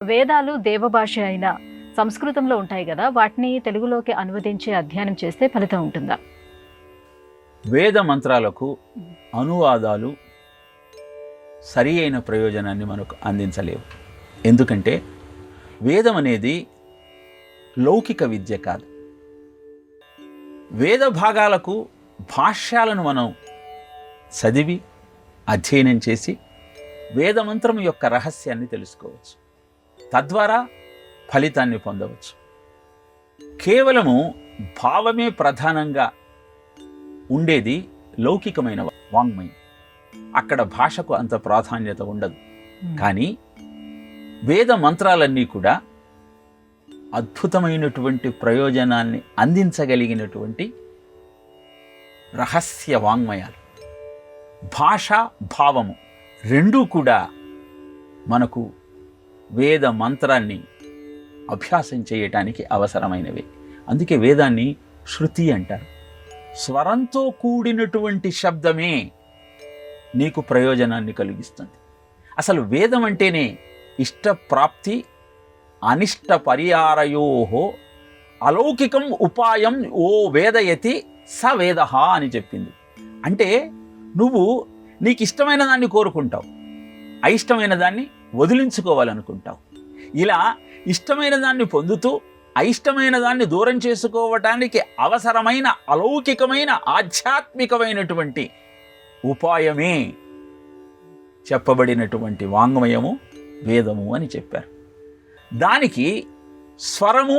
వేదాలు దేవభాష అయిన సంస్కృతంలో ఉంటాయి కదా, వాటిని తెలుగులోకి అనువదించి అధ్యయనం చేస్తే ఫలితం ఉంటుందా? వేద మంత్రాలకు అనువాదాలు సరి అయిన ప్రయోజనాన్ని మనకు అందించలేవు. ఎందుకంటే వేదం అనేది లౌకిక విద్య కాదు. వేద భాగాలకు భాష్యాలను మనం చదివి అధ్యయనం చేసి వేదమంత్రం యొక్క రహస్యాన్ని తెలుసుకోవచ్చు, తద్వారా ఫలితాన్ని పొందవచ్చు. కేవలము భావమే ప్రధానంగా ఉండేది లౌకికమైన వాంగ్మయం. అక్కడ భాషకు అంత ప్రాధాన్యత ఉండదు. కానీ వేద మంత్రాలన్నీ కూడా అద్భుతమైనటువంటి ప్రయోజనాన్ని అందించగలిగినటువంటి రహస్య వాంగ్మయాలు. భాష భావము రెండూ కూడా మనకు వేద మంత్రాన్ని అభ్యాసం చేయటానికి అవసరమైనవి. అందుకే వేదాన్ని శృతి అంటారు. స్వరంతో కూడినటువంటి శబ్దమే నీకు ప్రయోజనాన్ని కలిగిస్తుంది. అసలు వేదం అంటేనే ఇష్టప్రాప్తి అనిష్ట పరిహారయోహో అలౌకికం ఉపాయం ఓ వేదయతి స వేద అని చెప్పింది. అంటే నువ్వు నీకు ఇష్టమైన దాన్ని కోరుకుంటావు, అయిష్టమైన దాన్ని వదిలించుకోవాలనుకుంటావు. ఇలా ఇష్టమైన దాన్ని పొందుతూ అయిష్టమైన దాన్ని దూరం చేసుకోవటానికి అవసరమైన అలౌకికమైన ఆధ్యాత్మికమైనటువంటి ఉపాయమే చెప్పబడినటువంటి వాంగ్మయము వేదము అని చెప్పారు. దానికి స్వరము,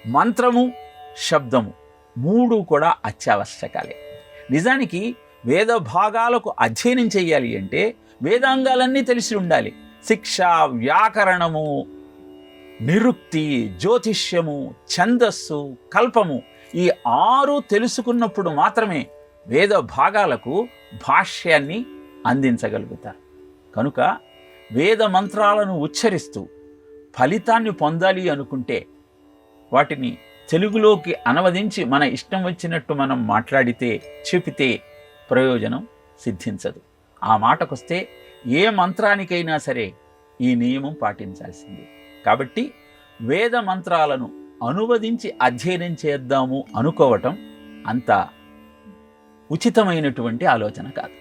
మంత్రము, శబ్దము మూడు కూడా అత్యావశ్యకాలే. నిజానికి వేద భాగాలకు అధ్యయనం చేయాలి అంటే వేదాంగాలన్నీ తెలిసి ఉండాలి. శిక్ష, వ్యాకరణము, నిరుక్తి, జ్యోతిష్యము, ఛందస్సు, కల్పము, ఈ 6 తెలుసుకున్నప్పుడు మాత్రమే వేద భాగాలకు భాష్యాన్ని అందించగలుగుతారు. కనుక వేద మంత్రాలను ఉచ్చరిస్తూ ఫలితాన్ని పొందాలి అనుకుంటే వాటిని తెలుగులోకి అనువదించి మన ఇష్టం వచ్చినట్టు మనం మాట్లాడితే, చెబితే ప్రయోజనం సిద్ధించదు. ఆ మాటకొస్తే ఏ మంత్రానికైనా సరే ఈ నియమం పాటించాల్సిందే. కాబట్టి వేద మంత్రాలను అనువదించి అధ్యయనం చేద్దాము అనుకోవటం అంత ఉచితమైనటువంటి ఆలోచన కాదు.